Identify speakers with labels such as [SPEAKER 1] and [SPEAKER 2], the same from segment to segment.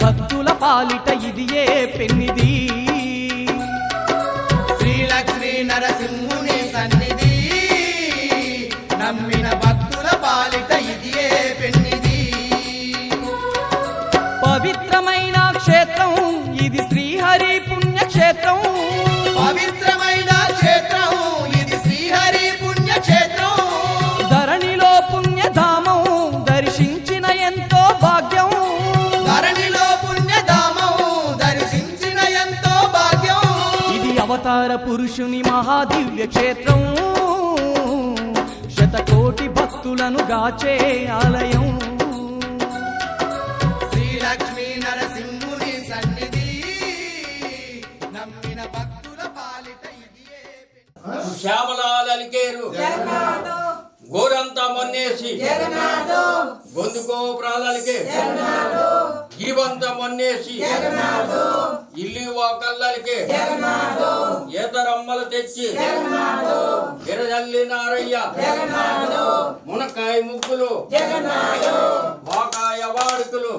[SPEAKER 1] భక్తుల పాలిట ఇదియే పెన్నిది
[SPEAKER 2] శ్రీ లక్ష్మీ నరసింహుని సన్నిధి నమ్మిన భక్తుల పాలిట ఇదియే పెన్నిది
[SPEAKER 1] పవిత్రమైన క్షేత్రం ఇది శ్రీహరి పుణ్యక్షేత్రం
[SPEAKER 2] పవిత్రమైన క్షేత్రం ఇది శ్రీహరి పుణ్యక్షేత్రం
[SPEAKER 1] ధరణిలో పుణ్యధామం దర్శించిన ఎంతో భాగ్యం
[SPEAKER 2] ధరణిలో పుణ్యధామం దర్శించిన ఎంతో భాగ్యం
[SPEAKER 1] ఇది అవతార పురుషుని మహాదివ్య క్షేత్రం శతకోటి భక్తులను గాచే ఆలయం
[SPEAKER 2] శ్రీ లక్ష్మీ నరసింహుని సన్నిధి నమ్మిన భక్తుల పాలిట ఇదియే
[SPEAKER 3] శ్యామలాలలికేరు గోరంత మొన్నేసి గొంతుకో ప్రాలలికే జీవంత మొన్నేసి ఇల్లి వాకల్లలికే ఏతరమ్మలు తెచ్చి ఎరజల్లి నారయ్య మునక్కాయ ముగ్గులు వాకాయ వాడుకలు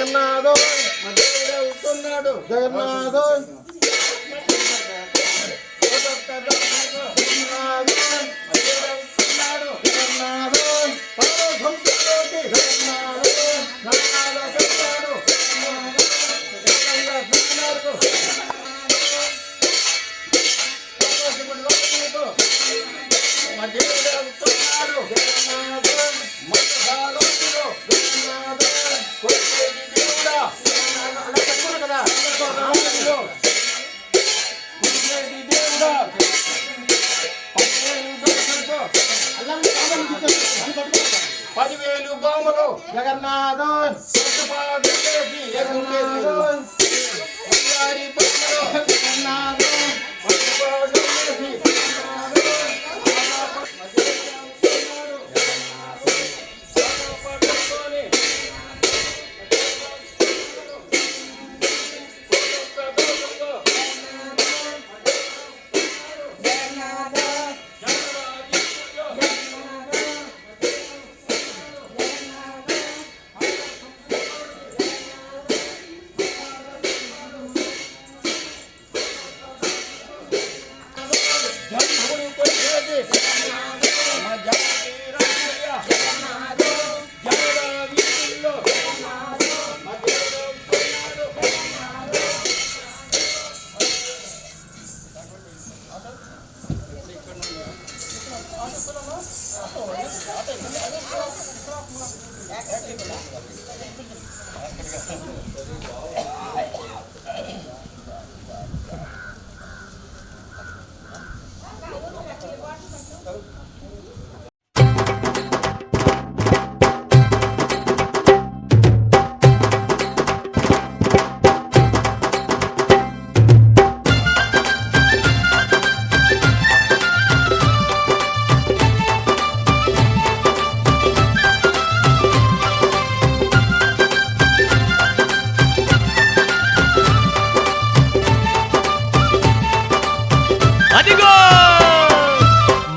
[SPEAKER 4] జగన్నాథో
[SPEAKER 3] మా దేవుడు వస్తున్నాడు.
[SPEAKER 4] జగన్నాథో
[SPEAKER 3] వస్తున్నాడు.
[SPEAKER 4] జగన్నాథో పరమహంసలోకి జగన్నాథో నానాలో పెట్టాడు
[SPEAKER 3] మా దేవుడు వస్తున్నాడు.
[SPEAKER 4] జగన్నాథో
[SPEAKER 3] మందసాలోకిలో
[SPEAKER 4] జగన్నాథో
[SPEAKER 3] కొలిచేటి దేవుడా,
[SPEAKER 4] అలా చెప్పులు కదా
[SPEAKER 3] రాముడిలో కొలిచేటి దేవుడా, 10,000 బాములు
[SPEAKER 4] జగన్నాథో
[SPEAKER 3] ప్రతిపాదించేసి ఎగురుచేసి ఉయ్యారి బొమ్మలో
[SPEAKER 4] జగన్నాథో
[SPEAKER 3] ప్రతిపాదించేసి
[SPEAKER 1] అదిగో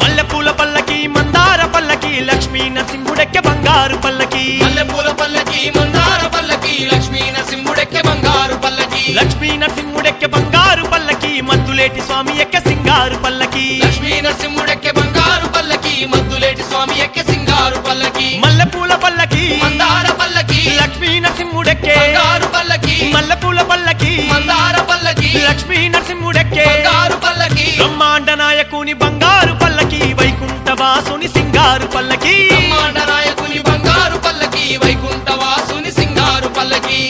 [SPEAKER 1] మల్లెపూల పల్లకి మందార పల్లకి లక్ష్మీ నరసింహుడెక్కె బంగారు పల్లకి
[SPEAKER 2] మల్లెపూల పల్లకి మందార పల్లకి లక్ష్మీ నరసింహుడెక్కే బంగారు పల్లకి
[SPEAKER 1] లక్ష్మీ నరసింహుడెక్కె బంగారు పల్లకి మద్దులేటి స్వామి ఎక్కె సింగారు పల్లకి
[SPEAKER 2] లక్ష్మీ నరసింహుడెక్కే బంగారు పల్లకి మద్దులేటి స్వామి ఎక్కే సింగారు పల్లకి
[SPEAKER 1] మల్లెపూల పల్లకి
[SPEAKER 2] మందార పల్లకి
[SPEAKER 1] లక్ష్మీ నరసింహుడెక్కె
[SPEAKER 2] బంగారు పల్లకి
[SPEAKER 1] మల్లెపూల పల్లకి
[SPEAKER 2] మందార పల్లకి
[SPEAKER 1] లక్ష్మీ నరసింహుడెక్కె
[SPEAKER 2] బంగారు పల్లకి
[SPEAKER 1] బ్రహ్మాండ నాయకుని బంగారు పల్లకి వైకుంఠ వాసుని సింగారు పల్లకి
[SPEAKER 2] బ్రహ్మాండ నాయకుని బంగారు పల్లకి వైకుంఠ వాసుని సింగారు పల్లకి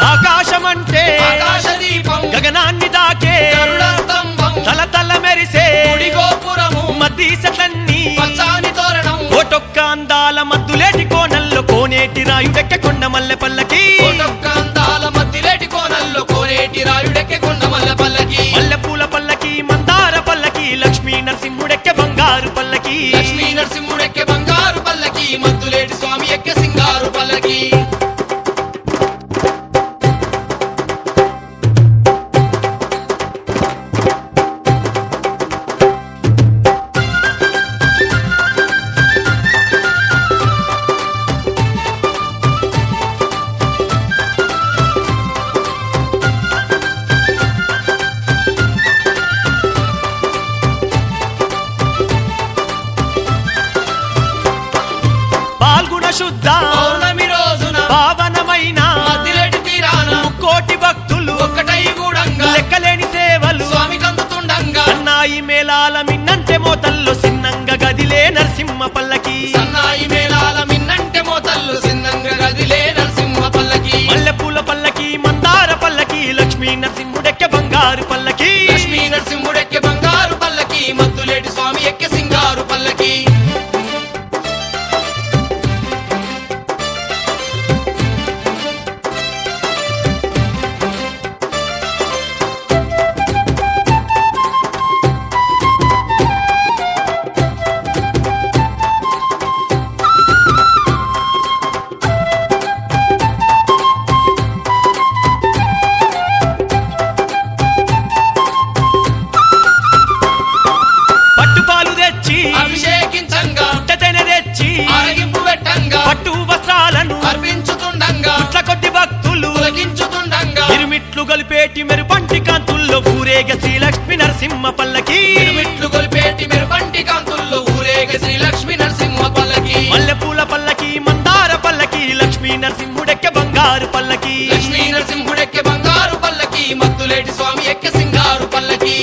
[SPEAKER 1] ఆకాశమంటే
[SPEAKER 2] ఆకాశ దీపం
[SPEAKER 1] గగనాన్ని దాకే
[SPEAKER 2] గరుడ స్తంభం
[SPEAKER 1] తల తల మెరిసే
[SPEAKER 2] గుడి గోపురము
[SPEAKER 1] మద్దీసట్లన్నీ
[SPEAKER 2] పచ్చాని తోరణం
[SPEAKER 1] కోటొక్క అందాల మద్దులేటి కోనల్లో కోనేటి రాయుడెక్కె కొండ మల్లె పల్లకి
[SPEAKER 2] కోటొక్క అందాల మధ్యలేటి కోనల్లో కోనేటి రాయుడెక్కే కొండమల్ల పల్లకి
[SPEAKER 1] మల్లెపూల పల్లకి మందార పల్లకి లక్ష్మీ నరసింహుడెక్కె బంగారు పల్లకి
[SPEAKER 2] లక్ష్మీ నరసింహుడెక్కే బంగారు పల్లకి మద్దులేటి స్వామి ఎక్కే సింగారు పల్లకి
[SPEAKER 1] పాల్గొన శుద్ధ
[SPEAKER 2] పౌర్ణమి రోజున
[SPEAKER 1] పావనమైన
[SPEAKER 2] మద్దిలేటి తీరాన
[SPEAKER 1] కోటి భక్తులు
[SPEAKER 2] ఒక్కటై గూడంగా
[SPEAKER 1] లెక్కలేని సేవలు
[SPEAKER 2] స్వామి కందుతుండంగా
[SPEAKER 1] సన్నాయి మేళాల మిన్నంటే మోతల్లో సిన్నంగా గదిలే నరసింహ పల్లకి
[SPEAKER 2] సన్నాయి మేళాల మిన్నంటే మోతల్లు సిన్నంగా గదిలే నరసింహ పల్లకి
[SPEAKER 1] మల్లెపూల పల్లకి మందార పల్లకి లక్ష్మీ నరసింహుడెక్కె బంగారు పల్లకి
[SPEAKER 2] లక్ష్మీ నరసింహుడెక్కే బంగారు పల్లకి మద్దులేటి స్వామి ఎక్కే సింగారు పల్లకి
[SPEAKER 1] గొలిపేటి మెరుపంటి కాంతుల్లో ఊరేగ శ్రీలక్ష్మి నరసింహ పల్లకి
[SPEAKER 2] మిరుమిట్లు గొలిపేటి మెరుపంటి కాంతుల్లో ఊరేగ శ్రీ లక్ష్మీ నరసింహ పల్లకి
[SPEAKER 1] మల్లెపూల పల్లకి మందార పల్లకి లక్ష్మీ నరసింహుడెక్క బంగారు పల్లకి
[SPEAKER 2] లక్ష్మీ నరసింహుడెక్కే బంగారు పల్లకి మత్తులేటి స్వామి ఎక్కే సింగారు పల్లకి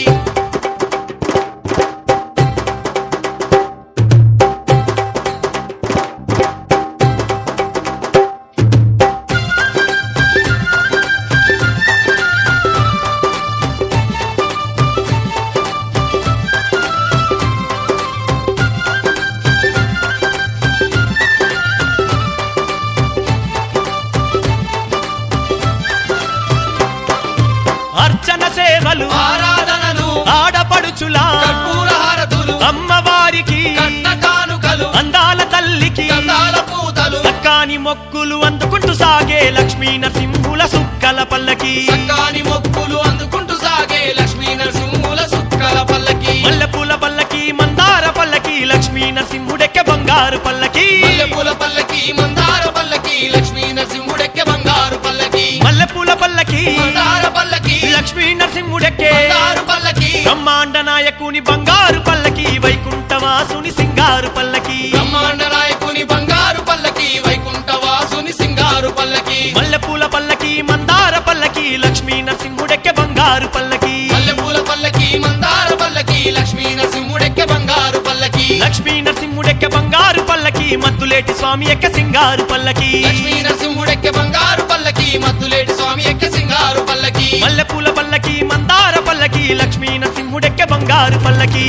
[SPEAKER 1] అర్చన సేవలు
[SPEAKER 2] ఆరాధనలు
[SPEAKER 1] ఆడపడుచులా
[SPEAKER 2] కర్పూర హారతులు
[SPEAKER 1] అమ్మవారికి
[SPEAKER 2] కట్న కానుకలు
[SPEAKER 1] అందాల తల్లికి
[SPEAKER 2] గంధాల పూతలు
[SPEAKER 1] సక్కాని మొక్కులు అందుకుంటూ సాగే లక్ష్మీ నరసింహుల సుక్కల పల్లకి
[SPEAKER 2] సక్కాని మొక్కులు అందుకుంటూ సాగే లక్ష్మీ నరసింహుల సుక్కల పల్లకి
[SPEAKER 1] మల్లెపూల పల్లకి మందార పల్లకి లక్ష్మీ నరసింహుడెక్క బంగారు పల్లకి
[SPEAKER 2] మల్లెపూల పల్లకి మందార పల్లకి లక్ష్మీ నరసింహుడెక్కే బంగారు పల్లకి
[SPEAKER 1] మల్లెపూల పల్లకి
[SPEAKER 2] మందార పల్లకి
[SPEAKER 1] లక్ష్మీ నరసింహుడెక్కే
[SPEAKER 2] బంగారు పల్లకి
[SPEAKER 1] బ్రహ్మాండ నాయకుని బంగారు పల్లకి వైకుంఠవాసుని సింగారు పల్లకి
[SPEAKER 2] బ్రహ్మాండ నాయకుని బంగారు పల్లకి వైకుంఠవాసుని సింగారు పల్లకి
[SPEAKER 1] మల్లెపూల పల్లకి మందార పల్లకి లక్ష్మీ నరసింహుడెక్కే బంగారు పల్లకి
[SPEAKER 2] మల్లెపూల పల్లకి మందార పల్లకి లక్ష్మీ నరసింహుడెక్కే బంగారు పల్లకి
[SPEAKER 1] లక్ష్మీ నరసింహుడెక్కే బంగారు పల్లకి మద్దులేటి స్వామి ఎక్క సింగారు పల్లకి
[SPEAKER 2] లక్ష్మీ నరసింహుడెక్కే బంగారు పల్లకి మద్దులేటి స్వామి ఎక్కే సింగారు పల్లకి
[SPEAKER 1] మల్లెపూల పల్లకి మందార పల్లకి లక్ష్మీ నరసింహుడెక్కే బంగారు పల్లకి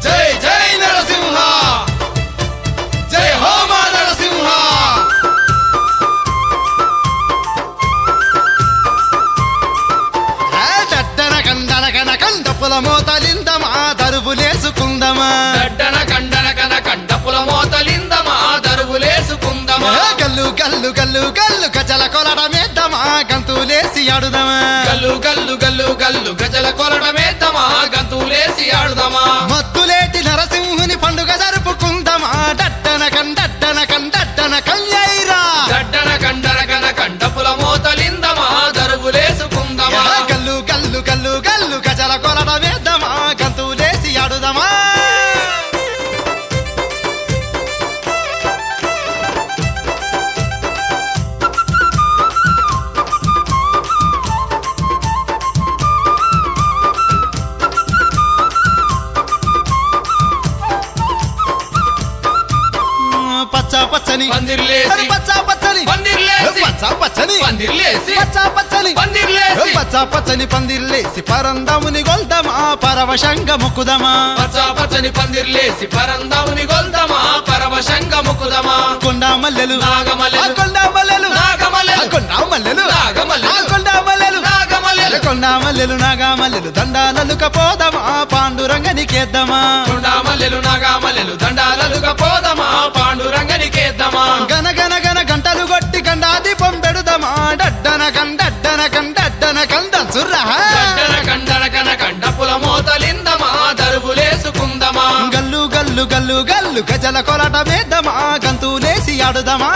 [SPEAKER 2] జై జై నరసింహ జై హో మా నరసింహ
[SPEAKER 5] దట్టన కందన కన కంద పుల మోతలిందమా దరువులేసుకుందమా
[SPEAKER 2] గడ్డన కండన కన కండపుల మోతలిందమా దరువులేసుకుందమా
[SPEAKER 5] గల్లు గల్లు గల్లు గల్లు గజల కొలడమేద్దమా గంతులేసి ఆడుదమా
[SPEAKER 2] గల్లు గల్లు గల్లు గల్లు గజల కొలడమేద్దమా గంతులేసి ఆడుదమా
[SPEAKER 5] మద్దులేటి నరసింహుని పండుగ జరుపుకుందమా దట్టన కండట్టన కన్యైరా
[SPEAKER 2] గడ్డన కండన కన కండపుల మోతలిందమా దరువులేసుకుందమా
[SPEAKER 5] గల్లు గల్లు గల్లు గల్లు గజల కొలడమేద్దమా గంతులేసి ఆడుదమా పచ్చ పచ్చని
[SPEAKER 2] పందిర్లేసి
[SPEAKER 5] పచ్చ పచ్చని
[SPEAKER 2] పందిర్లేసి
[SPEAKER 5] పచ్చ పచ్చని
[SPEAKER 2] పందిర్లేసి
[SPEAKER 5] పచ్చ పచ్చని
[SPEAKER 2] పందిర్లేసి
[SPEAKER 5] పచ్చ పచ్చని పందిర్లేసి పరందముని గొల్దమా పరవశంగ ముకుదమా
[SPEAKER 2] పచ్చ పచ్చని పందిర్లేసి పరందముని గొల్దమా పరవశంగ ముకుదమా
[SPEAKER 5] కొండా మల్లెలు
[SPEAKER 2] నాగమల్లెలు
[SPEAKER 5] కొండా మల్లెలు
[SPEAKER 2] నాగమల్లెలు
[SPEAKER 5] కొండా మల్లెలు
[SPEAKER 2] నాగమల్లెలు
[SPEAKER 5] కొండా మల్లెలు
[SPEAKER 2] నాగమల్లెలు
[SPEAKER 5] కొండా మల్లెలు నాగమల్లెలు దండాలలుక పోదమా పాండురంగనికేద్దామా
[SPEAKER 2] కొండామల్లెలు నాగామల్లెలు దండాలలుగా పోదమా పాండురంగనికేద్దామా
[SPEAKER 5] గన గన గన గంటలు కొట్టి గండాదీపం పెడుదమా డడ్డన కండంచుర్రా
[SPEAKER 2] గడ్డన కండన కన కండపుల మోతలిందమా దరువులేసుకుందమా
[SPEAKER 5] గల్లు గల్లు గల్లు గల్లు గజల కొలట వేద్దమా గంతులేసి ఆడుదమా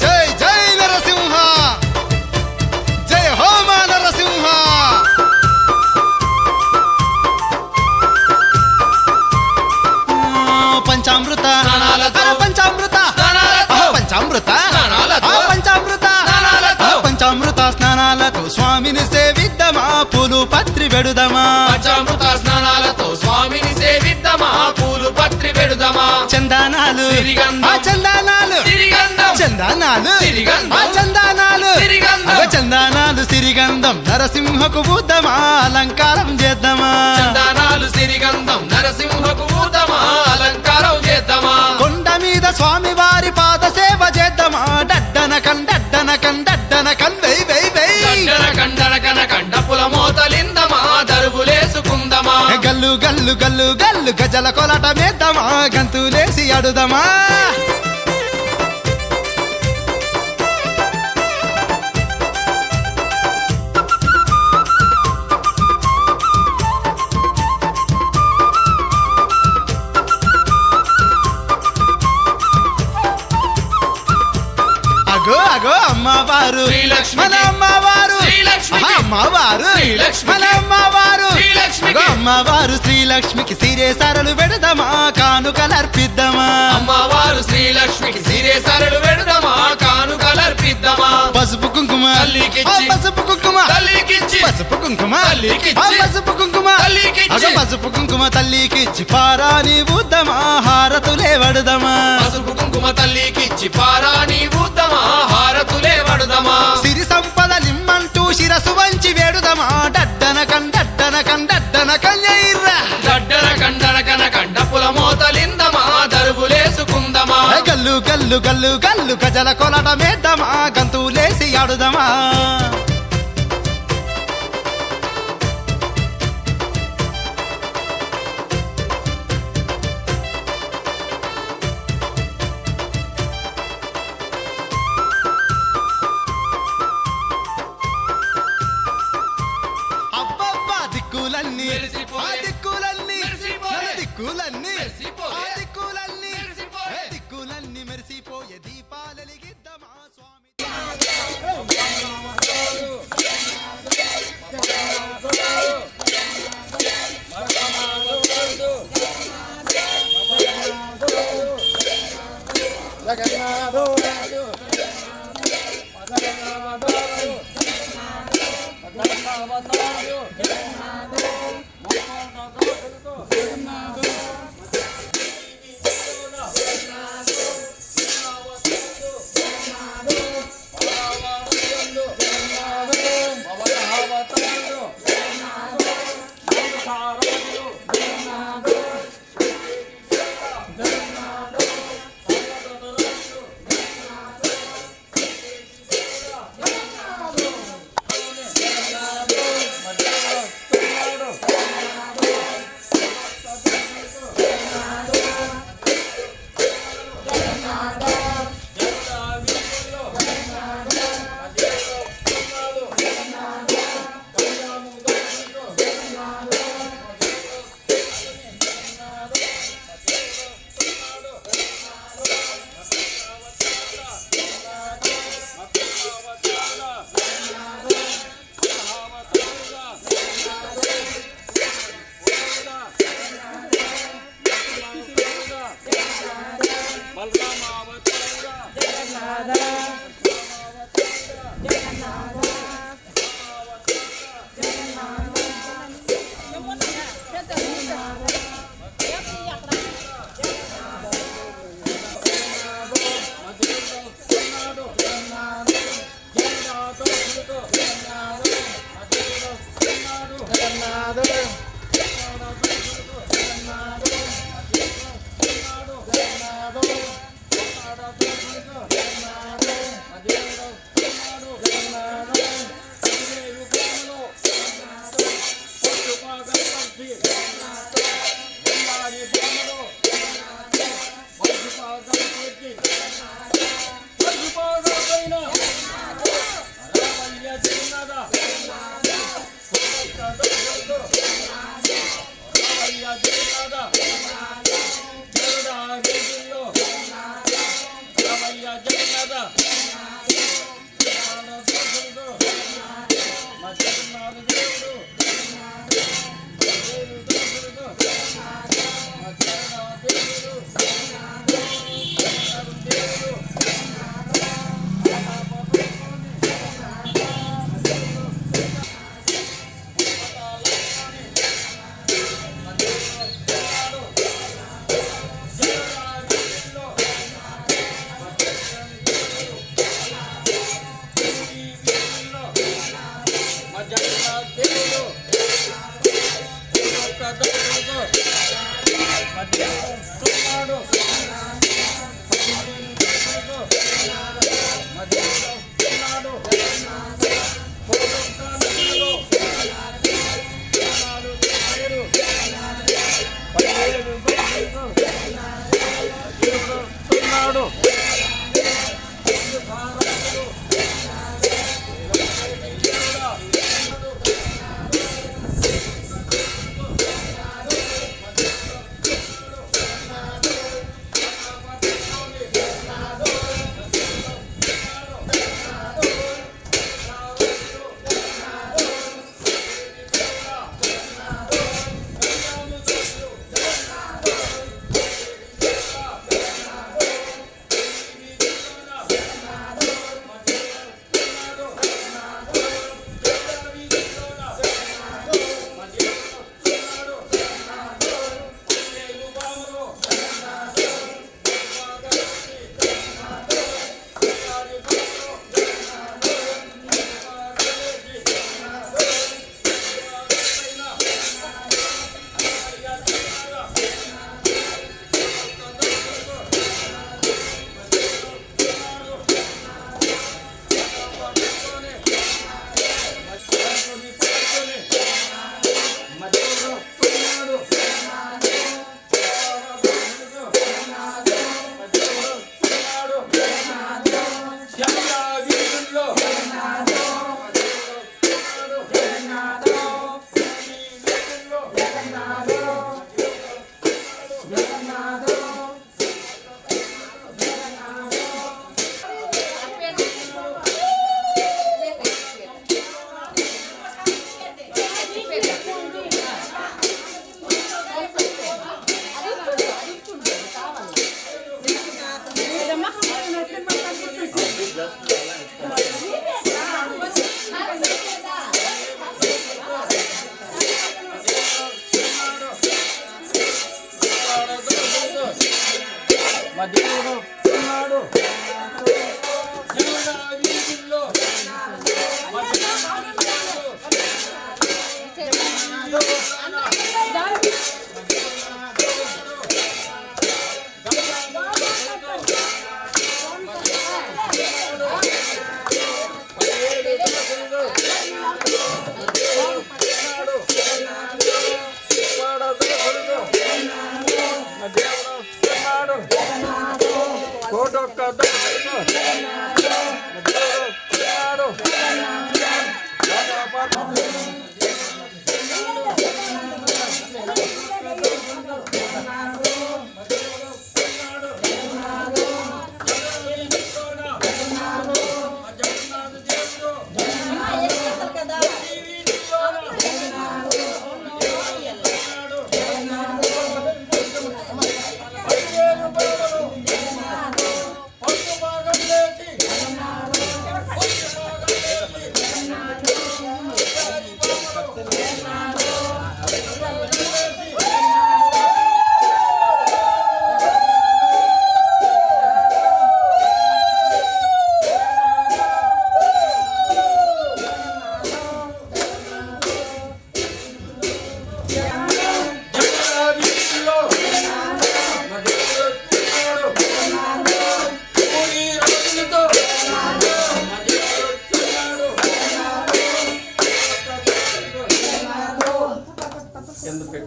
[SPEAKER 5] జై జై నరసింహ జై హో మా నరసింహ పంచామృత
[SPEAKER 2] స్నానాలతో
[SPEAKER 5] పంచామృత
[SPEAKER 2] స్నానాలతో
[SPEAKER 5] పంచామృత
[SPEAKER 2] స్నానాలతో
[SPEAKER 5] పంచామృత
[SPEAKER 2] స్నానాలతో
[SPEAKER 5] పంచామృత స్నానాలతో స్వామిని సేవిద్దమా పూలు పత్రి వెడుదమా
[SPEAKER 2] పంచామృత స్నానాలతో స్వామిని సేవిద్దమా పూలు పత్రి పెడుదమా
[SPEAKER 5] చందానాలు
[SPEAKER 2] సిరిగంధం.
[SPEAKER 5] చందానాలు
[SPEAKER 2] సిరిగంధం
[SPEAKER 5] చందానాలు
[SPEAKER 2] సిరిగంధం.
[SPEAKER 5] చందానాలు
[SPEAKER 2] సిరిగంధం.
[SPEAKER 5] చందానాలు సిరిగంధం నరసింహకు బుద్ధమా అలంకారం చేద్దామా
[SPEAKER 2] చందనాలు సిరిగంధం నరసింహకు ఊతమా అలంకారం చేద్దామా
[SPEAKER 5] కొండ మీద స్వామి వారి పాద సేవ చేద్దామా డడ్డన కన్ వై వై వై
[SPEAKER 2] గడ్డన కండన కన కండపుల మోతలిందమా దరువులేసుకుందమా
[SPEAKER 5] గల్లు గల్లు గల్లు గల్లు గజల కొలట మేద్దామా గంతులేసి అడుదమా అమ్మవారు
[SPEAKER 2] శ్రీలక్ష్మికి.
[SPEAKER 5] మన అమ్మవారు
[SPEAKER 2] శ్రీలక్ష్మికి.
[SPEAKER 5] అమ్మవారు
[SPEAKER 2] శ్రీలక్ష్మికి.
[SPEAKER 5] మన అమ్మవారు
[SPEAKER 2] శ్రీలక్ష్మికి.
[SPEAKER 5] అమ్మవారు శ్రీలక్ష్మికి సిరే సరలు పెడదామా కానుకలర్పిద్దామా
[SPEAKER 2] అమ్మవారు శ్రీలక్ష్మికి సిరే సరళు పెడదామా కానుకలర్పిద్దామా
[SPEAKER 5] పసుపు కుంకుమ
[SPEAKER 2] తల్లికిచ్చి.
[SPEAKER 5] ఆ పసుపు కుంకుమ
[SPEAKER 2] తల్లికిచ్చి.
[SPEAKER 5] పసుపు కుంకుమ
[SPEAKER 2] తల్లికిచ్చి.
[SPEAKER 5] ఆ పసుపు కుంకుమ
[SPEAKER 2] తల్లికిచ్చి.
[SPEAKER 5] అగ పసుపు కుంకుమ తల్లికిచ్చి పారాని బుద్ధమా హారతులే వడదమా
[SPEAKER 2] పసుపు కుంకుమ తల్లికిచ్చి పారాని బుద్ధమా హారతులే వడదమా
[SPEAKER 5] సిరి సంపదలిమ్మంటూ శిరసు వంచి వేడుదమా డడ్డన కండయ్యర్రా
[SPEAKER 2] గడ్డన కండన కన కండపుల మోతలిందమా దరుగులేసుకుందమా
[SPEAKER 5] గల్లు గల్లు గల్లు గల్లు గజల కొలట మేద్దమా గంతులేసి ఆడుదమా అబ్బబ్బా దిక్కులన్నీ
[SPEAKER 2] మెరిసిపోయే.
[SPEAKER 5] ఆ దిక్కులన్నీ
[SPEAKER 2] మెరిసిపోయే.
[SPEAKER 5] మన దిక్కులన్నీ
[SPEAKER 2] మెరిసిపోయే.
[SPEAKER 5] ఆ దిక్కులన్నీ
[SPEAKER 2] మెరిసిపోయే.
[SPEAKER 5] ఏ దిక్కులన్నీ మెరిసిపోయే దీపాలెలిగిద్దమా స్వామి
[SPEAKER 4] జగన్నాథో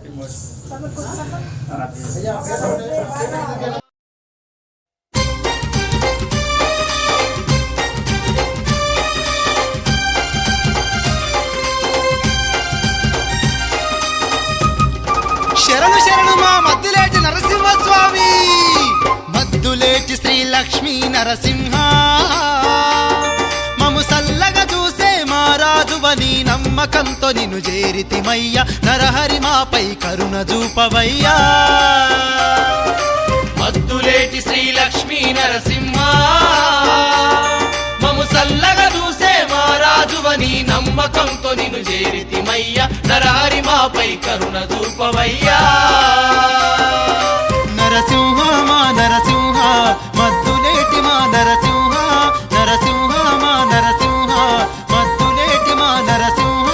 [SPEAKER 4] అయ్యా పేరు
[SPEAKER 5] శరణు శరణు మా మద్దులేటి నరసింహస్వామి, మద్దులేటి శ్రీ లక్ష్మీ నరసింహ, మము సల్లగా చూసే మా రాజువని నమ్మకంతో నిన్ను చేరితిమయ్య, నరహరి మాపై కరుణ చూపవయ్యా.
[SPEAKER 2] మద్దులేటి శ్రీ లక్ష్మీ నరసింహ, మము సల్లగా చూసే మా రాజువని నమ్మకంతో నిన్ను చేరితిమయ్య, నరహరి మాపై కరుణ చూపవయ్యా.
[SPEAKER 5] నరసింహ మా నరసింహ, మద్దులేటి మా నరసింహ, నరసింహ మా నరసింహ, మద్దులేటి మా నరసింహ.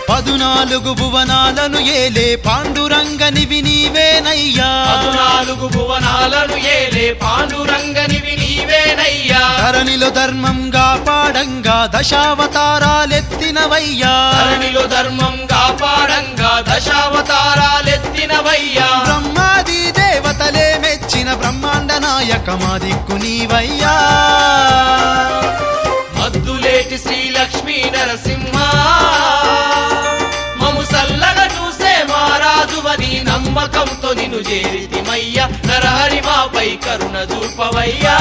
[SPEAKER 5] పదునాలుగు భువనాలను ఏలే పాండురంగనివి నీవేనయ్యా,
[SPEAKER 2] 14 భువనాలను ఏలే పాండురంగనివి నీవేనయ్యా.
[SPEAKER 5] ధరణిలో ధర్మంగా పాడంగా దశావతారాలెత్తినవయ్యా,
[SPEAKER 2] ధరణిలో ధర్మం కాపాడంగా దశావతారాలెత్తినవయ్యా.
[SPEAKER 5] బ్రహ్మాది దేవతలే మెచ్చిన బ్రహ్మాండ నాయక మా దిక్కు నీవయ్యా.
[SPEAKER 2] మద్దులేటి శ్రీ లక్ష్మీ నరసింహ, మము సల్లగా చూసే మా రాజువని నమ్మకంతో నిన్ను చేరితిమయ్య, నరహరి మాపై కరుణ చూపవయ్యా.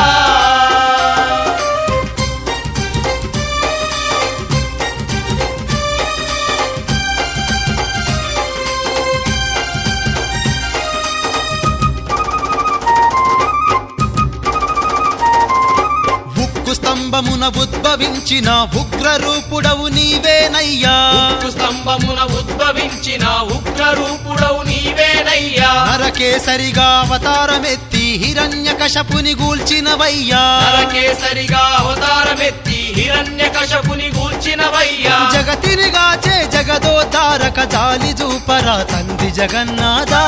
[SPEAKER 5] ఉక్కు స్తంభమున ఉద్భవించిన ఉగ్ర రూపుడవు నీవేనయ్యా,
[SPEAKER 2] ఉక్కు స్తంభమున ఉద్భవించిన ఉగ్ర రూపుడవు నీవేనయ్యా.
[SPEAKER 5] నరకేసరిగా అవతారమెత్తి హిరణ్యకశపుని గూల్చినవయ్యా,
[SPEAKER 2] నరకేసరిగా అవతారమెత్తి హిరణ్యకశపుని గూల్చినవయ్యా.
[SPEAKER 5] జగతిని గాచే జగదోద్ధారక జాలి చూపరా తండ్రి జగన్నాథా.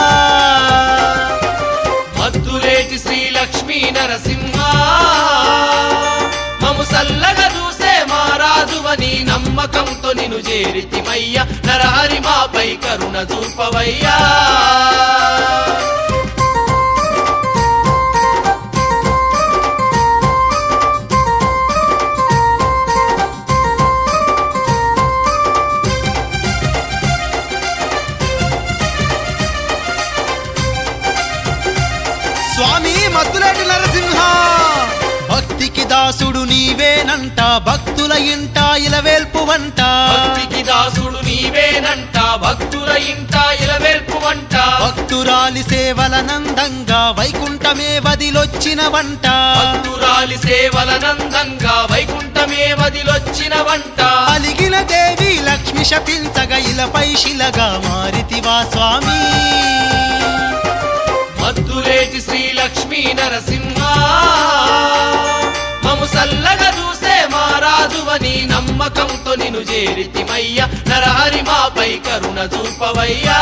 [SPEAKER 2] మద్దులేటి శ్రీ లక్ష్మీ నరసింహ, మము సల్లగా చూసే మా రాజువని నమ్మకంతో నిన్ను చేరితిమయ్య, నరహరి మాపై కరుణ చూపవయ్యా.
[SPEAKER 5] స్వామి మద్దులేటి నరసింహ, భక్తికి దాసుడు నీవేనంట, భక్తుల ఇంట ఇలవేల్పు వంట,
[SPEAKER 2] భక్తికి దాసుడు నీవేనంట, భక్తుల ఇంట ఇలవేల్పు వంట.
[SPEAKER 5] భక్తురాలి సేవలనందంగా వైకుంఠమే వదిలొచ్చిన వంట,
[SPEAKER 2] భక్తురాలి సేవలనందంగా వైకుంఠమే వదిలొచ్చిన వంట.
[SPEAKER 5] అలిగిన దేవి లక్ష్మి శపించగా ఇలపై శిలగా మారితివా స్వామి.
[SPEAKER 2] మద్దులేటి శ్రీ లక్ష్మీ నరసింహ, మము సల్లగా చూసే మా రాజువని నమ్మకంతో నిన్ను చేరితిమయ్య, నరహరి మాపై కరుణ చూపవయ్యా.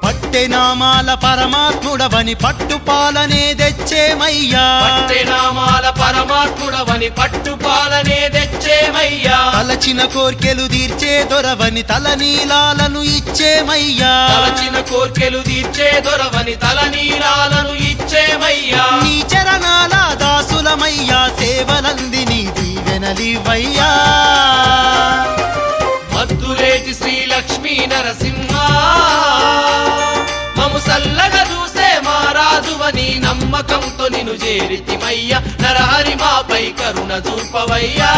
[SPEAKER 5] పట్టెనామాల పరమాత్ముడవని పట్టుపాలనే తెచ్చేమయ్యా,
[SPEAKER 2] పట్టెనామాల పరమాత్ముడవని పట్టుపాలనే తెచ్చేమయ్యా.
[SPEAKER 5] తలచిన కోర్కెలు తీర్చే దొరవని తలనీలాలను ఇచ్చేమయ్యా,
[SPEAKER 2] తలచిన కోర్కెలు తీర్చే దొరవని తలనీలాలను ఇచ్చేమయ్యా.
[SPEAKER 5] నీ చరణాల దాసులమయ్యా, సేవలందిని దీవెనలివయ్యా.
[SPEAKER 2] మద్దులేటి శ్రీ లక్ష్మీ నరసింహ, మము సల్లగా చూసే మా రాజువని నమ్మకంతో నిన్ను చేరితిమయ్య, నరహరి మాపై కరుణ చూపవయ్యా.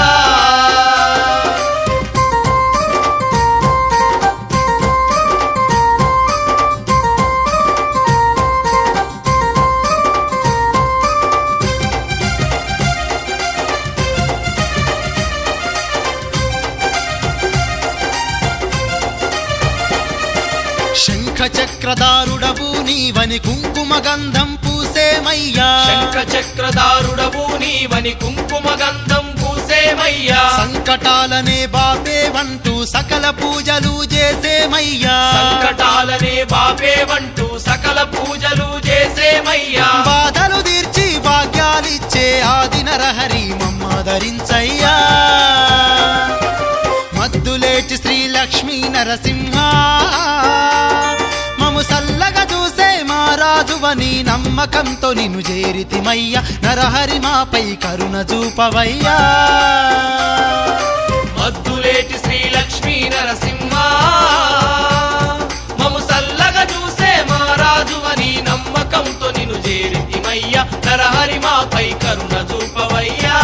[SPEAKER 5] శంఖ చక్రధారుడవు నీ నీవని కుంకుమ గంధం పూసేమయ్యా
[SPEAKER 2] శంఖ చక్రధారుడవు నీవని కుంకుమ గంధం పూసేమయ్యా
[SPEAKER 5] సంకటాలనే బాపేవంటూ సకల పూజలు చేసేమయ్యా
[SPEAKER 2] సంకటాలనే బాపేవంటూ సకల పూజలు చేసేమయ్యా
[SPEAKER 5] బాధలు తీర్చి భాగ్యాలిచ్చే ఆది నరహరి మమ్మదరించయ్యా మద్దులేటి శ్రీ లక్ష్మీ నరసింహ మము సల్లగా చూసే మా రాజువని నమ్మకంతో నిన్ను చేరితిమయ్యా నరహరి మాపై కరుణ చూపవయ్యా
[SPEAKER 2] మద్దులేటి శ్రీ లక్ష్మీ నరసింహ మము సల్లగా చూసే మా రాజువని నమ్మకంతో నిన్ను చేరితిమయ్యా నరహరి మాపై కరుణ చూపవయ్యా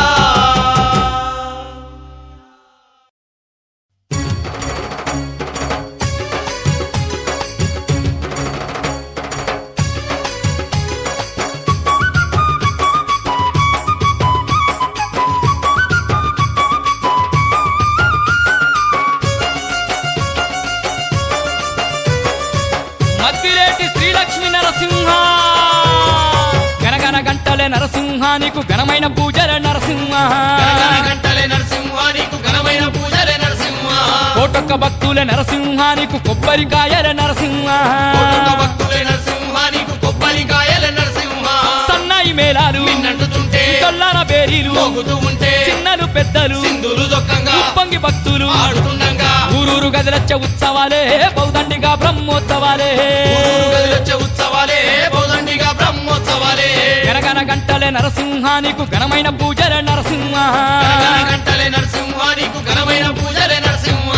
[SPEAKER 6] మద్దిలేటి శ్రీలక్ష్మి నరసింహ గనగన గంటలే నరసింహ నీకు ఘనమైన పూజలే నరసింహ
[SPEAKER 2] గణగణ గంటలే నరసింహ నీకు ఘనమైన పూజలే నరసింహ
[SPEAKER 6] కోటొక్క భక్తులే నరసింహ నీకు కొబ్బరికాయలే నరసింహ
[SPEAKER 2] కోటొక్క భక్తులే నరసింహ నీకు కొబ్బరికాయలే నరసింహ
[SPEAKER 6] సన్నాయి మేళాలు
[SPEAKER 2] నిన్నంటుతుంటే
[SPEAKER 6] తొల్లాన బేరీలు
[SPEAKER 2] మోగుతూ ఉంటే
[SPEAKER 6] చిన్నలు పెద్దలు
[SPEAKER 2] సింధులు దొక్కంగా
[SPEAKER 6] ఉప్పొంగి భక్తులు
[SPEAKER 2] ఆడుతుండగా
[SPEAKER 6] ఊరూరు గదిలచ్చ ఉత్సవాలే బౌదండిగా బ్రహ్మోత్సవాలే
[SPEAKER 2] ఊరు గదిలొచ్చే ఉత్సవాలే బౌదండిగా బ్రహ్మోత్సవాలే
[SPEAKER 6] గనగన గంటలే నరసింహ నీకు ఘనమైన పూజలే నరసింహ
[SPEAKER 2] గణగణ గంటలే నరసింహ నీకు ఘనమైన పూజలే నరసింహ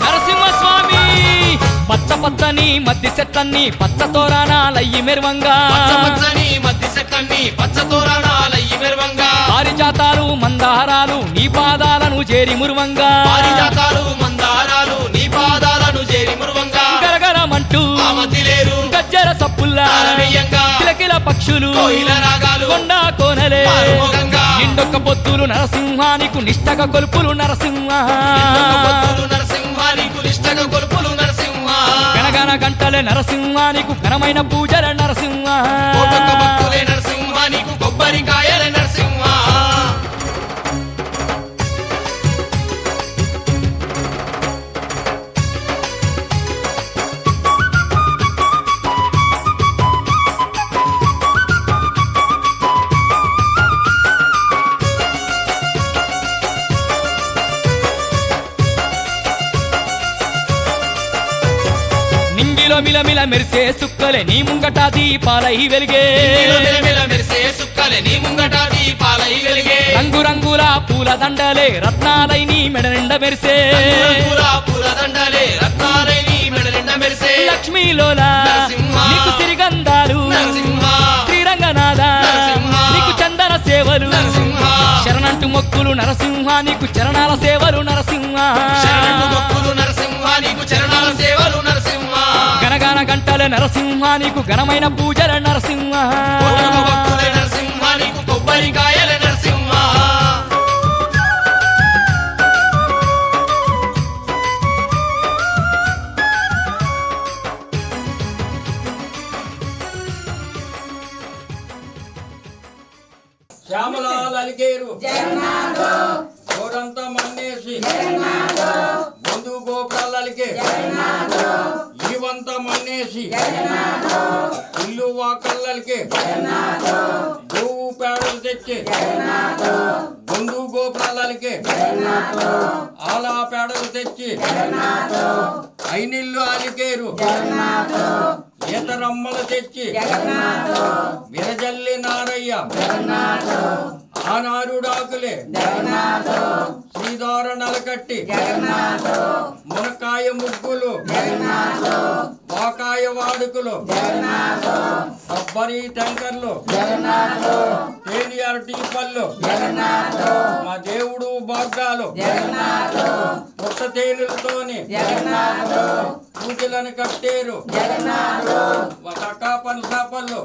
[SPEAKER 6] నరసింహస్వామి పచ్చ పచ్చని మద్ది చెట్లన్నీ పచ్చ తోరణాలయ్యి మెరువంగా
[SPEAKER 2] పచ్చని మధ్య చెట్లన్నీ పచ్చ తోరణాలయ్యి మెరువంగా
[SPEAKER 6] పారిజాతాలు మందారాలు నీ పాదాలను చేరి మురువంగా
[SPEAKER 2] పారిజాతాలు మందారాలు నీ పాదాలను చేరి మురువంగా
[SPEAKER 6] గరగరమంటూ
[SPEAKER 2] ఆ మధ్యలేరు
[SPEAKER 6] గజ్జర సప్పుల్లా
[SPEAKER 2] తారనీయంగా
[SPEAKER 6] కిలకిల పక్షులు
[SPEAKER 2] కోయిల రాగాలు
[SPEAKER 6] కొండ కోనలే
[SPEAKER 2] ఆరుమోగంగా
[SPEAKER 6] నిండొక్క పొత్తులు నరసింహానికి నిష్టక కొలుపులు నరసింహ
[SPEAKER 2] నిండొక్క పొత్తులు నరసింహ నీకు నిష్టగా కొలుపులు నరసింహ
[SPEAKER 6] గనగన గంటలే నరసింహానికి ఘనమైన పూజల నరసింహ
[SPEAKER 2] కోటొక్క భక్తులే నరసింహ నీకు కొబ్బరికాయలే నరసింహ
[SPEAKER 6] నింగిలో మిలమిల మెరిసే సుక్కలే నీ ముంగట దీపాలై వెలిగే
[SPEAKER 2] మెలమెల మెరిసే సుక్కలే నీ ముంగట దీపాలై వెలిగే
[SPEAKER 6] రంగురంగుల పూల దండలే రత్నాలై నీ మెడ నిండా మెరిసే
[SPEAKER 2] పూల దండలే రత్నాలై నీ మెడ నిండా మెరిసే
[SPEAKER 6] లక్ష్మీలోలా
[SPEAKER 2] నరసింహ.
[SPEAKER 6] నీకు సిరిగంధాలు
[SPEAKER 2] నరసింహ
[SPEAKER 6] శ్రీరంగనాథ
[SPEAKER 2] నరసింహ.
[SPEAKER 6] నీకు చందన సేవలు
[SPEAKER 2] నరసింహ.
[SPEAKER 6] శరణంటు మొక్కులు నరసింహ నీకు చరణాల సేవలు నరసింహ
[SPEAKER 2] శరణు మొక్కులు నరసింహ నీకు చరణాల సేవలు నరసింహ
[SPEAKER 6] గనగన గంటలే నరసింహ నీకు ఘనమైన పూజల నరసింహ
[SPEAKER 2] కోటొక్క భక్తులే నరసింహ నీకు కొబ్బరికాయలే నరసింహ
[SPEAKER 3] శ్యామలాల్ అలికేరు గోరంతా మన్నేసి ముందు గోపురాలు అలికే ఇవంతా మన్నేసి ఇల్లు వాకళ్ళకే గోవు పేడలు తెచ్చి ముందు గోపురాలకే ఆలా పేడలు తెచ్చి ఐనిల్లు అలికేరు ఈతరమ్మలు తెచ్చి విరజల్లి నారయ్య ఆనారుడాకులే శ్రీదార నలకట్టి మునకాయ ముగ్గులు వాకాయ వాడుకలు కొబ్బరి టంకర్లు తేని అరటి పళ్ళు మా దేవుడు బాగ్దాలు పుట్ట తేలులతోని పూజలను కట్టేరు తక్కాపని సాపళ్ళు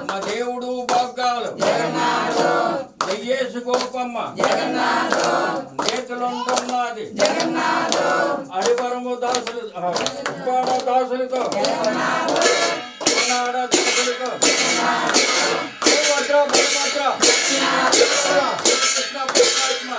[SPEAKER 3] మా దేవుడు భాగ్యాలు వెయ్యేసు గోపమ్మ నేతులుంటున్నది అడివరము దాసులు దాసులతో దాసులతో భద్ర భద్ర కృష్ణ పరమాత్మ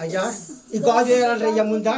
[SPEAKER 4] అయ్యా ఈ గాజు వేయాలంటే అయ్యా ముందా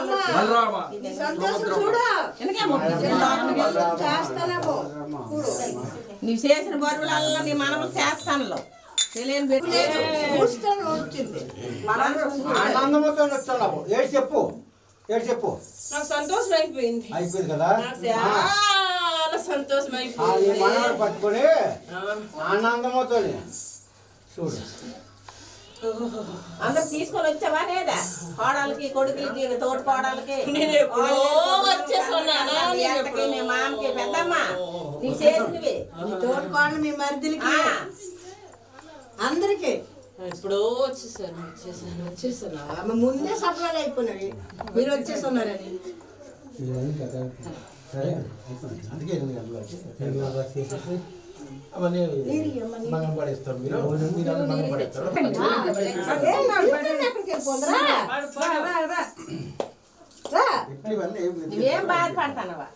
[SPEAKER 3] బలరామ
[SPEAKER 7] నువ్వు చేసిన బరువులలో నీ మనము చేస్తాను తెలియని
[SPEAKER 4] ఆనందముతో వచ్చావు. ఏడు చెప్పు, ఏడు చెప్పు.
[SPEAKER 7] నాకు సంతోషం అయిపోయింది.
[SPEAKER 4] అయిపోయింది కదా.
[SPEAKER 7] చాలా సంతోషం
[SPEAKER 4] ఈ
[SPEAKER 7] అయిపోయింది.
[SPEAKER 4] మనవడు పట్టుకొని ఆనందముతో చూడు.
[SPEAKER 7] అందరు తీసుకొని వచ్చావా లేదా? కోడలకి, కొడుకులకి, తోటి కోడలకి
[SPEAKER 8] నేను ఎప్పుడో వచ్చేసున్నానా?
[SPEAKER 7] మీ అత్తకి, మీ మామకి, పెద్దమ్మ నీకు చేసినవి
[SPEAKER 8] తోటి కోడలు మీ మరిదిలకి అందరికి ఎప్పుడో వచ్చేసాను ముందే సప్లై అయిపోయినవి మీరు వచ్చేస్తున్నారని
[SPEAKER 4] అవన్నీ మంగం పడేస్తారు మీరు. మంగం పడేస్తారు. ఇప్పుడు ఇవన్నీ ఏం లేదు.
[SPEAKER 7] నువ్వేం బాధపడతానవా?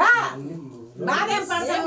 [SPEAKER 7] రా బాధ ఏం పడతాను.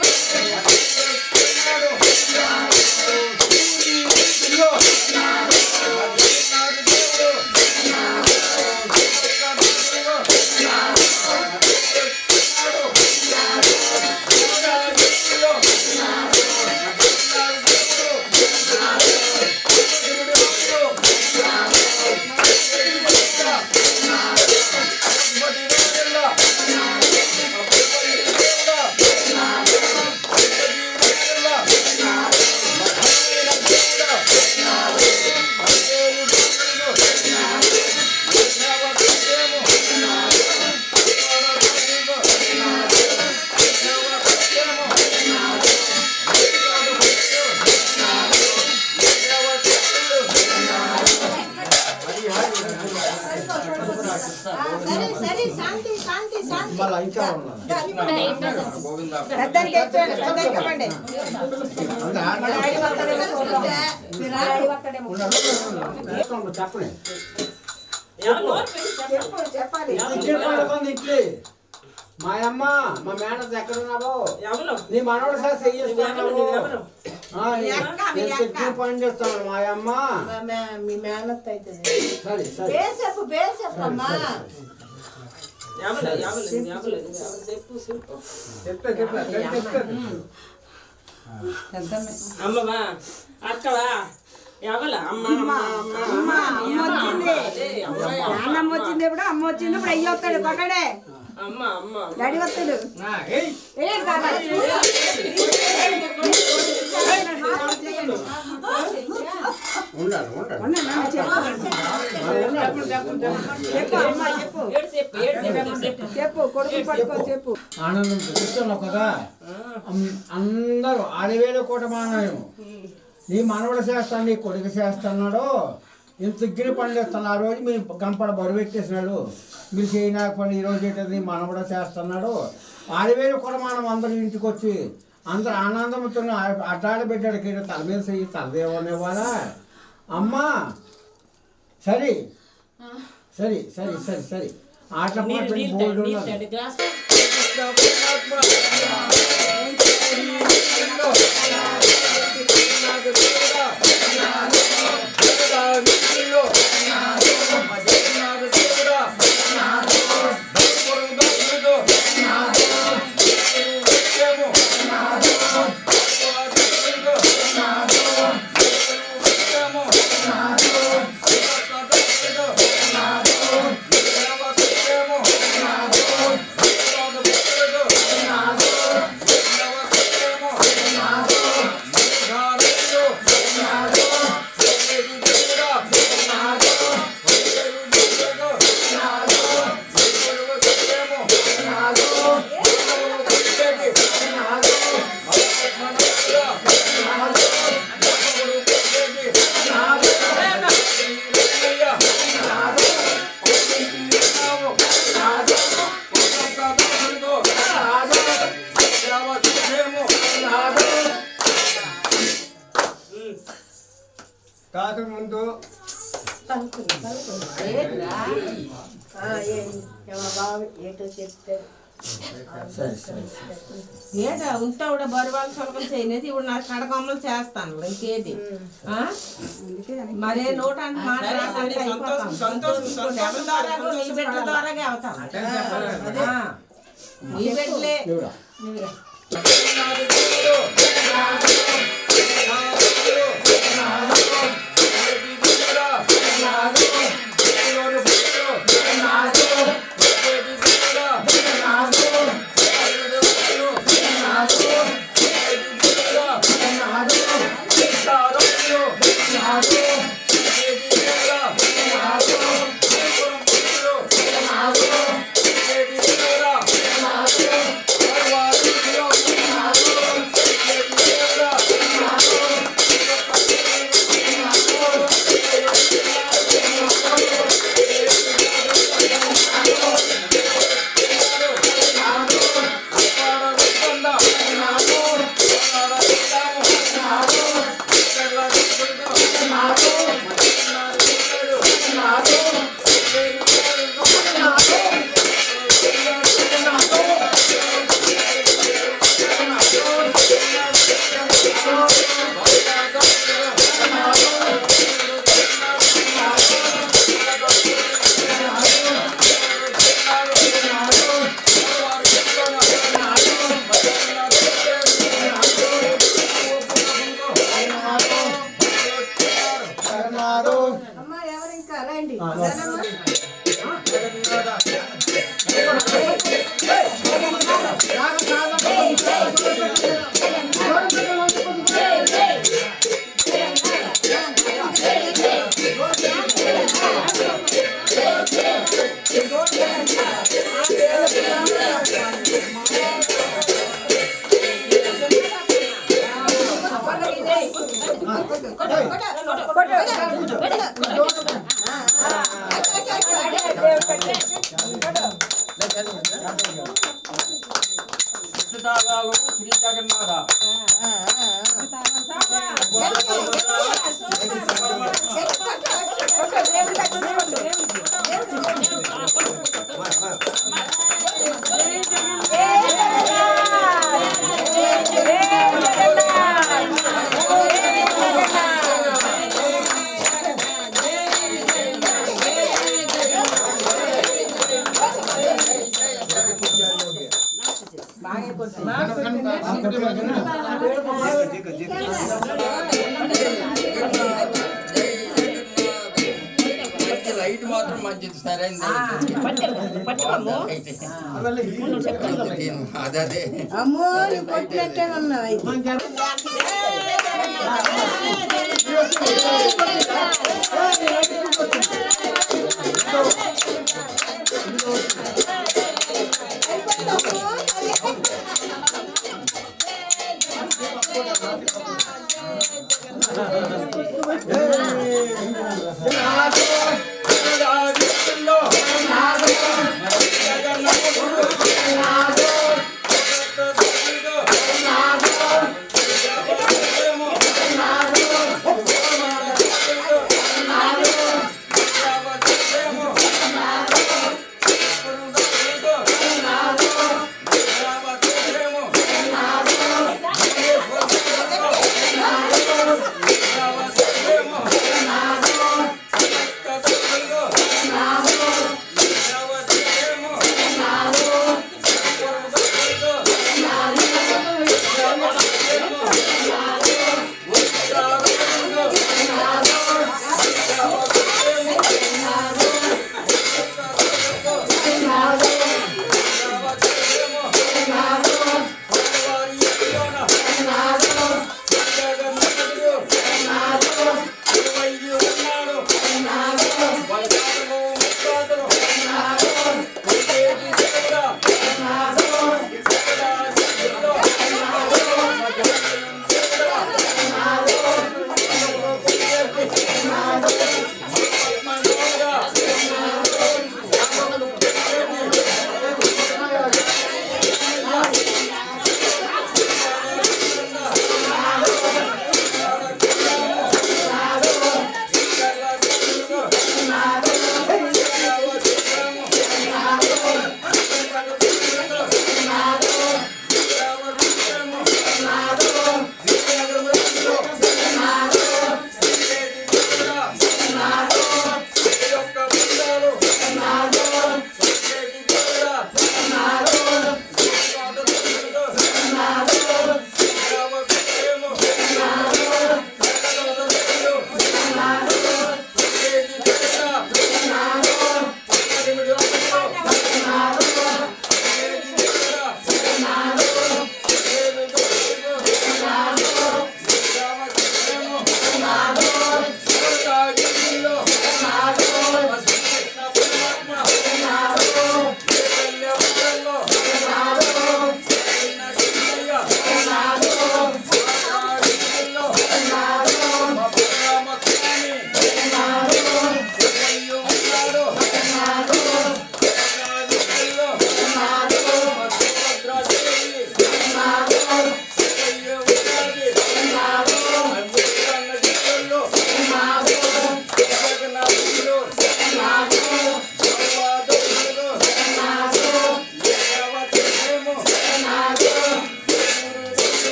[SPEAKER 4] మళ్ళీ ఇంకా చెప్పండి. ఇట్లే మా అమ్మ మా మేనత్ ఎక్కడ ఉన్నావో నీ మనోడు సార్ చెయ్యేస్తున్నావు. పని చేస్తాను మా అమ్మ.
[SPEAKER 8] మీ మేనత్ అయితే
[SPEAKER 4] సరే సరే
[SPEAKER 8] చెప్పమ్మా
[SPEAKER 7] అమ్మవా అక్కవా ఎవల అమ్మ
[SPEAKER 8] వచ్చింది ఇప్పుడు అమ్మ వచ్చింది ఇప్పుడు అయ్యి వస్తాడు పక్కడే
[SPEAKER 7] అమ్మ అమ్మ
[SPEAKER 8] డాడీ వస్తాడు చెప్పు కొడుకు పట్టుకో చెప్పు.
[SPEAKER 4] ఆనందం చూస్తున్నావు కదా. అందరూ 6,000 కోట మానవేమో నీ మనవడు చేస్తాను నీ కొడుకు చేస్తున్నాడు. ఇంత గిరి పండిస్తాను. ఆ రోజు మీ గంపడ బరువు ఎట్టేసినాడు. మీరు చేయనాక పని ఈరోజు ఏంటది నీ మనవడు చేస్తున్నాడు. 6,000 కోట మానం అందరూ ఇంటికి వచ్చి అందరు ఆనందంతో అడ్డాడబెట్టాడు. తల మీద చెయ్యి తలదేవనేవారా అమ్మా. సరే సరే సరే సరే సరే ఆటల పాటలు బోర్డు ఉన్నది. తాత ముందు
[SPEAKER 8] బాబు ఏటో చెప్తే
[SPEAKER 4] సరే సరే
[SPEAKER 7] ఏడా ఉంటావుడ బరువాలు సొలకలు చేయలేదు ఇప్పుడు నాకు కడకొమ్మలు చేస్తాను ఇంకేంటి ఆ? మరే నోట అంటే మాట రాకంటే అయిపోతాం. ఎవరి ద్వారాగో నీ బిడ్డ ద్వారాగే అవుతాం ఆ. నీ బిడ్డలే
[SPEAKER 4] దేవుడా
[SPEAKER 8] అమ్మ ఎవరు ఇంకా రండి
[SPEAKER 3] శ్రీ జగన్నాథ లైట్ మాత్రం మంచిది సరైంది అదే
[SPEAKER 8] అమ్మో కొట్టినట్టే ఉన్నావు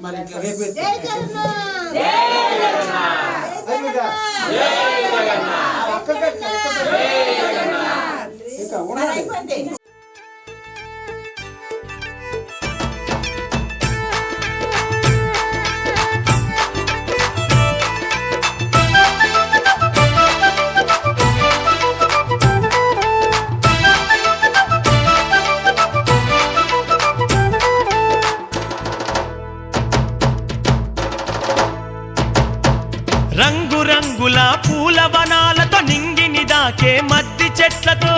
[SPEAKER 4] మరి ఇంకా రేపు ఇంకా ఉండండి.
[SPEAKER 1] రంగురంగుల పూల వనాలతో నింగిని దాకే మద్ది చెట్లతో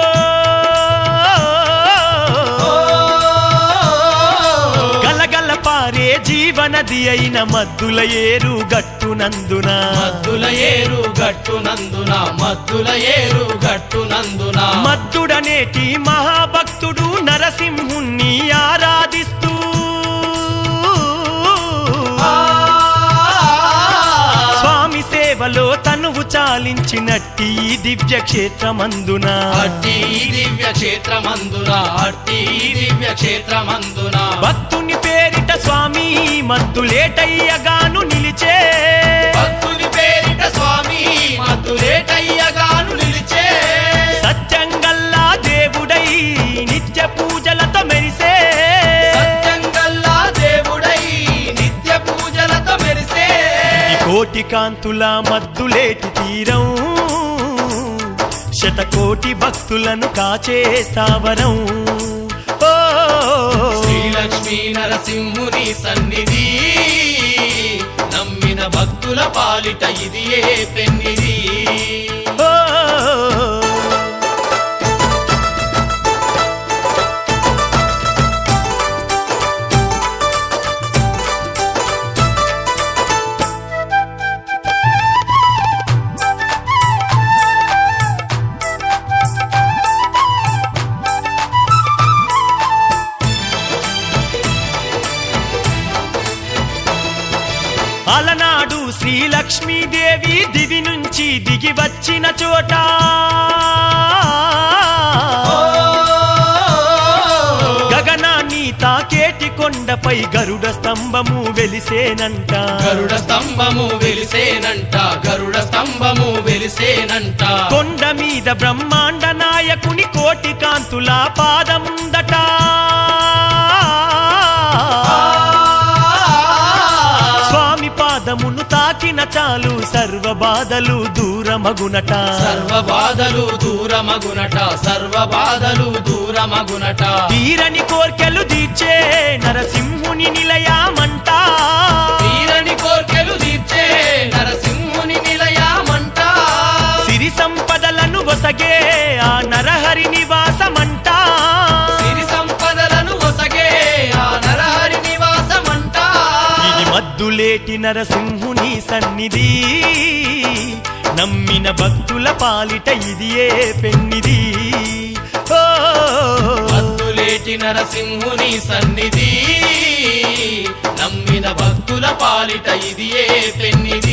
[SPEAKER 1] గలగల పారే జీవనది అయిన మద్దుల ఏరు గట్టునందున
[SPEAKER 2] మద్దుల ఏరు గట్టునందున మద్దుల ఏరు గట్టునందున
[SPEAKER 1] మద్దుడనేటి మహాభక్తుడు నరసింహుణ్ణి ఆరాధిస్తూ స్వామి సేవలో తనువు చాలించినట్టి ఈ దివ్య క్షేత్రమందున
[SPEAKER 2] అట్టి దివ్య క్షేత్రమందున అట్టి దివ్య క్షేత్రమందున
[SPEAKER 1] భక్తుని పేరిట స్వామి మద్దులేటయ్యగాను నిలిచే
[SPEAKER 2] భక్తుని పేరిట స్వామి మద్దులేటయ్యగాను నిలిచే
[SPEAKER 1] సత్యంగల్లా దేవుడై నిత్య పూజలతో మెరిసే
[SPEAKER 2] సత్యంగల్లా దేవుడై నిత్య పూజలతో మెరిసే
[SPEAKER 1] ఈ కోటి కాంతుల మద్దులేటి తీరం శతకోటి భక్తులను కాచే స్థావరం ఓ
[SPEAKER 2] శ్రీలక్ష్మీ నరసింహుని సన్నిధి నమ్మిన భక్తుల పాలిట ఇది ఏ పెన్నిది
[SPEAKER 1] ఓ అలనాడు శ్రీలక్ష్మీదేవి దివి నుంచి దిగి వచ్చిన చోట గగనాన్ని తాకేటి కొండపై గరుడ స్తంభము వెలిసేనంట
[SPEAKER 2] గరుడ స్తంభము వెలిసేనంట గరుడ స్తంభము వెలిసేనంట
[SPEAKER 1] కొండ మీద బ్రహ్మాండ నాయకుని కోటి కాంతుల పాదముందట స్వామి పాదమును తాకిన చాలు సర్వ బాధలు దూరమగునట
[SPEAKER 2] సర్వ బాధలు దూరమగునట సర్వ బాధలు దూరమగునట
[SPEAKER 1] తీరని కోర్కెలు తీర్చే నరసింహుని నిలయమంట
[SPEAKER 2] తీరని కోర్కెలు తీర్చే నరసింహుని నిలయమంట
[SPEAKER 1] సిరి సంపదలను వసగే ఆ నరహరి నివాసమంట
[SPEAKER 2] సిరి సంపదలను వసగే ఆ నరహరి నివాసమంట
[SPEAKER 1] ఇది మద్దులేటి నరసింహుని సన్నిధి నమ్మిన భక్తుల పాలిట ఇది ఏ పెన్నిది ఓ
[SPEAKER 2] మద్దులేటి నరసింహుని సన్నిధి నమ్మిన భక్తుల పాలిట ఇది ఏ పెన్నిది